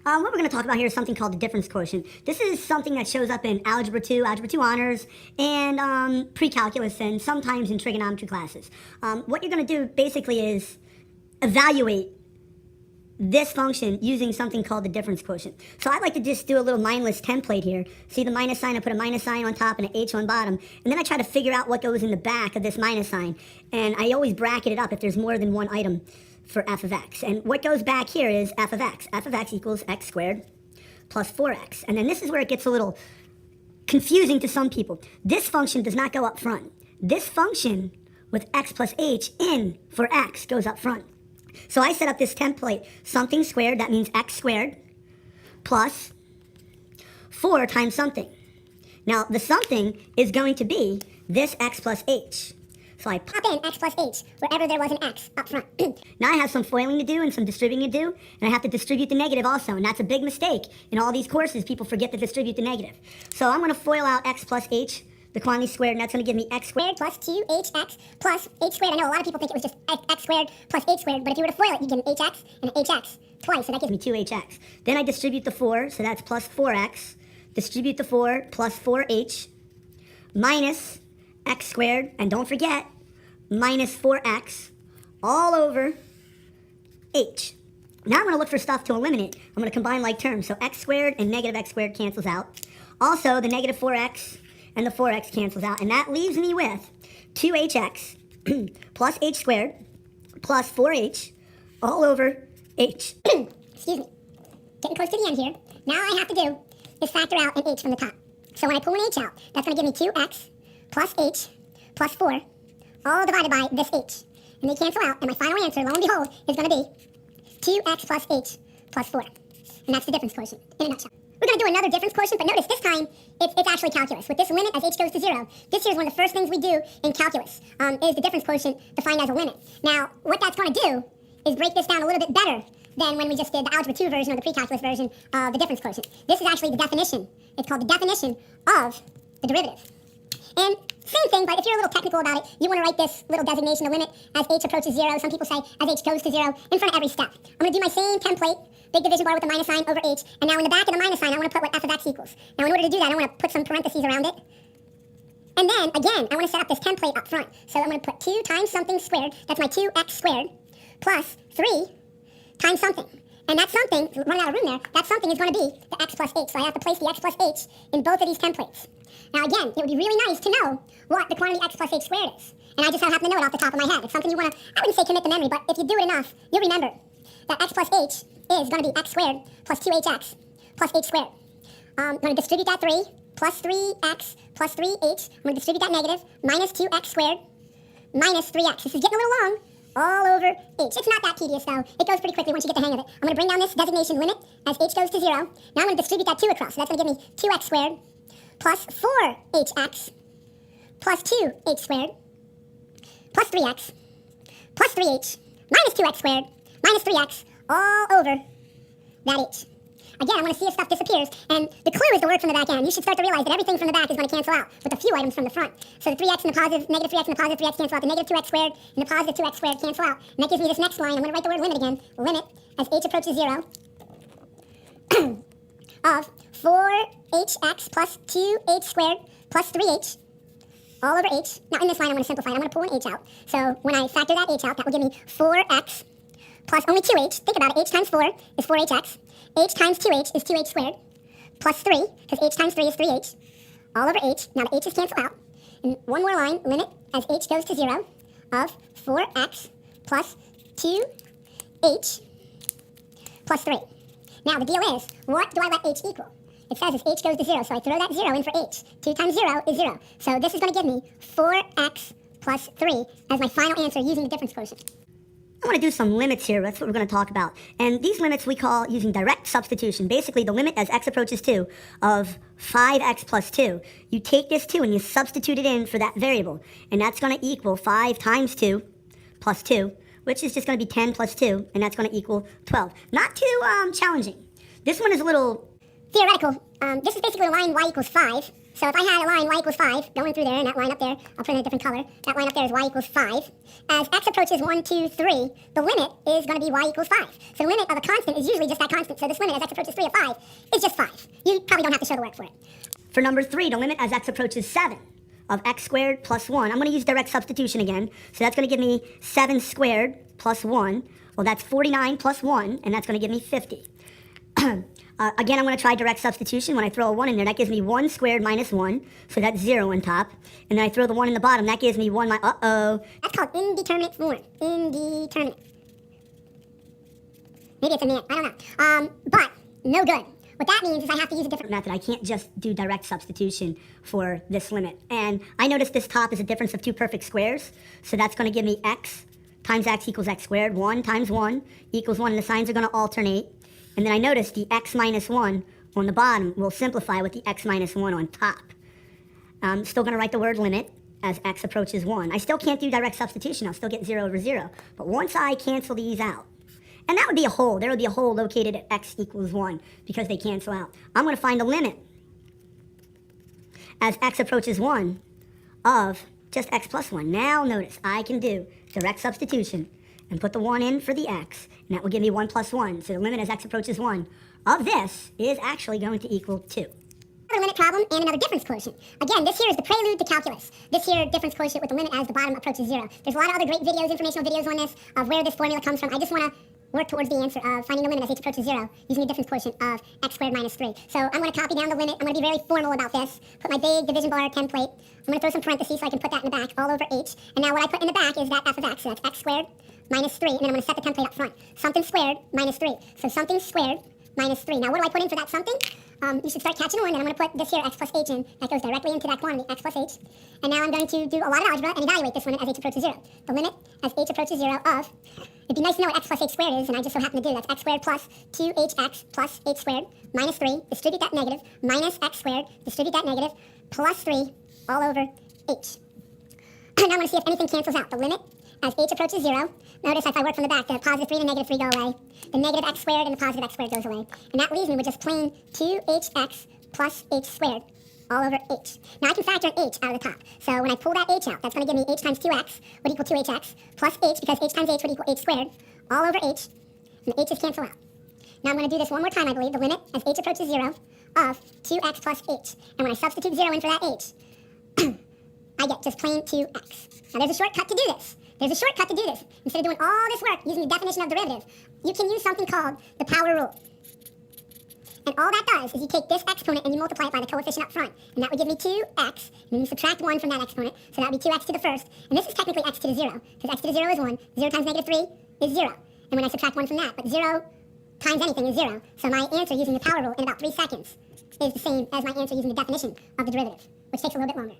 What we're going to talk about here is something called the difference quotient. This is something that shows up in Algebra 2, Algebra 2 Honors, and pre-calculus, and sometimes in trigonometry classes. What you're going to do basically is evaluate this function using something called the difference quotient. So I'd like to just do a little mindless template here. See the minus sign? I put a minus sign on top and an H on bottom. And then I try to figure out what goes in the back of this minus sign. And I always bracket it up if there's more than one item for f of x. And what goes back here is f of x. F of x equals x squared plus 4x. And then this is where it gets a little confusing to some people. This function does not go up front. This function with x plus h in for x goes up front. So I set up this template, something squared, that means x squared, plus 4 times something. Now, the something is going to be this x plus h. So I pop in x plus h wherever there was an x up front. Now I have some foiling to do and some distributing to do, and I have to distribute the negative also, and that's a big mistake. In all these courses, people forget to distribute the negative. So I'm going to FOIL out x plus h, the quantity squared, and that's going to give me x squared plus 2hx plus h squared. I know a lot of people think it was just x squared plus h squared, but if you were to FOIL it, you get an hx and an hx twice, so that gives me 2hx. Then I distribute the 4, so that's plus 4x. Distribute the 4 plus 4h minus x squared, and don't forget, minus 4x all over h. Now I'm going to look for stuff to eliminate. I'm going to combine like terms, so x squared and negative x squared cancels out. Also, the negative 4x and the 4x cancels out, and that leaves me with 2hx plus h squared plus 4h all over h. Excuse me. Getting close to the end here. Now all I have to do is factor out an h from the top. So when I pull an h out, that's going to give me 2x plus h plus 4 all divided by this h. And they cancel out, and my final answer, lo and behold, is going to be 2x plus h plus 4. And that's the difference quotient in a nutshell. We're going to do another difference quotient, but notice this time it's actually calculus. With this limit as h goes to 0, this here is one of the first things we do in calculus, is the difference quotient defined as a limit. Now, what that's going to do is break this down a little bit better than when we just did the Algebra 2 version or the pre-calculus version of the difference quotient. This is actually the definition. It's called the definition of the derivative. And same thing, but if you're a little technical about it, you want to write this little designation, the limit, as h approaches 0. Some people say as h goes to 0 in front of every step. I'm going to do my same template, big division bar with the minus sign over h, and now in the back of the minus sign, I want to put what f of x equals. Now in order to do that, I want to put some parentheses around it. And then, again, I want to set up this template up front. So I'm going to put 2 times something squared, that's my 2x squared, plus 3 times something. And that something, running out of room there, that something is going to be the x plus h. So I have to place the x plus h in both of these templates. Now again, it would be really nice to know what the quantity x plus h squared is. And I just happen to know it off the top of my head. It's something you want to, I wouldn't say commit to memory, but if you do it enough, you'll remember that x plus h is going to be x squared plus 2hx plus h squared. I'm going to distribute that 3 plus 3x plus 3h. I'm going to distribute that negative minus 2x squared minus 3x. This is getting a little long. All over h. It's not that tedious, though. It goes pretty quickly once you get the hang of it. I'm going to bring down this designation limit as h goes to 0. Now I'm going to distribute that 2 across. So that's going to give me 2x squared plus 4hx plus 2h squared plus 3x plus 3h minus 2x squared minus 3x all over that h. Again, I want to see if stuff disappears, and the clue is to work from the back end. You should start to realize that everything from the back is going to cancel out with a few items from the front. So the 3x and the positive, negative 3x and the positive 3x cancel out. The negative 2x squared and the positive 2x squared cancel out. And that gives me this next line. I'm going to write the word limit again. Limit, as h approaches 0, of 4hx plus 2h squared plus 3h all over h. Now in this line, I'm going to simplify it. I'm going to pull an h out. So when I factor that h out, that will give me 4x plus only 2h. Think about it. H times 4 is 4hx. H times 2h is 2h squared, plus 3, because h times 3 is 3h, all over h. Now the h's cancel out. And one more line, limit as h goes to 0 of 4x plus 2h plus 3. Now the deal is, what do I let h equal? It says as h goes to 0, so I throw that 0 in for h. 2 times 0 is 0. So this is going to give me 4x plus 3 as my final answer using the difference quotient. I want to do some limits here. That's what we're going to talk about. And these limits we call using direct substitution. Basically, the limit as x approaches 2 of 5x plus 2. You take this 2 and you substitute it in for that variable. And that's going to equal 5 times 2 plus 2, which is just going to be 10 plus 2, and that's going to equal 12. Not too challenging. This one is a little theoretical. This is basically a line y equals 5. So if I had a line y equals 5 going through there, and that line up there, I'll put it in a different color. That line up there is y equals 5. As x approaches 1, 2, 3, the limit is going to be y equals 5. So the limit of a constant is usually just that constant. So this limit as x approaches 3 of 5 is just 5. You probably don't have to show the work for it. For number 3, the limit as x approaches 7 of x squared plus 1. I'm going to use direct substitution again. So that's going to give me 7 squared plus 1. Well, that's 49 plus 1, and that's going to give me 50. Again, I'm going to try direct substitution. When I throw a 1 in there, that gives me 1 squared minus 1, so that's 0 on top. And then I throw the 1 in the bottom, that gives me 1 minus, That's called indeterminate form. Indeterminate. Maybe it's a minute, I don't know. But, no good. What that means is I have to use a different method. I can't just do direct substitution for this limit. And I notice this top is a difference of 2 perfect squares, so that's going to give me x times x equals x squared. 1 times 1 equals 1, and the signs are going to alternate. And then I notice the x minus 1 on the bottom will simplify with the x minus 1 on top. I'm still going to write the word limit as x approaches 1. I still can't do direct substitution. I'll still get 0 over 0. But once I cancel these out, and that would be a hole. There would be a hole located at x equals 1 because they cancel out. I'm going to find the limit as x approaches 1 of just x plus 1. Now notice I can do direct substitution and put the 1 in for the x, and that will give me 1 plus 1. So the limit as x approaches 1 of this is actually going to equal 2. Another limit problem and another difference quotient. Again, this here is the prelude to calculus. This here difference quotient with the limit as the bottom approaches 0. There's a lot of other great videos, informational videos on this, of where this formula comes from. I just want to work towards the answer of finding the limit as h approaches 0 using the difference quotient of x squared minus 3. So I'm going to copy down the limit. I'm going to be very formal about this. Put my big division bar template. I'm going to throw some parentheses so I can put that in the back all over h. And now what I put in the back is that f of x. So that's x squared minus 3. And then I'm going to set the template up front. Something squared minus 3. So something squared minus 3. Now what do I put in for that something? You should start catching on, and I'm going to put this here x plus h in. That goes directly into that quantity, x plus h. And now I'm going to do a lot of algebra and evaluate this limit as h approaches 0. The limit as h approaches 0 of, it'd be nice to know what x plus h squared is, and I just so happen to do. That's x squared plus 2hx plus h squared minus 3. Distribute that negative, minus x squared, distribute that negative, plus 3 all over h. Now I'm going to see if anything cancels out. The limit as h approaches 0. Notice if I work from the back, the positive 3 and the negative 3 go away. The negative x squared and the positive x squared goes away. And that leaves me with just plain 2hx plus h squared all over h. Now I can factor an h out of the top. So when I pull that h out, that's going to give me h times 2x would equal 2hx plus h, because h times h would equal h squared all over h. And the h's cancel out. Now I'm going to do this one more time, I believe. The limit as h approaches 0 of 2x plus h. And when I substitute 0 in for that h, I get just plain 2x. Now there's a shortcut to do this. There's a shortcut to do this. Instead of doing all this work using the definition of derivative, you can use something called the power rule. And all that does is you take this exponent and you multiply it by the coefficient up front. And that would give me 2x. And then you subtract 1 from that exponent. So that would be 2x to the first. And this is technically x to the 0. Because x to the 0 is 1. 0 times negative 3 is 0. And when I subtract 1 from that, but 0 times anything is 0. So my answer using the power rule in about 3 seconds is the same as my answer using the definition of the derivative, which takes a little bit longer.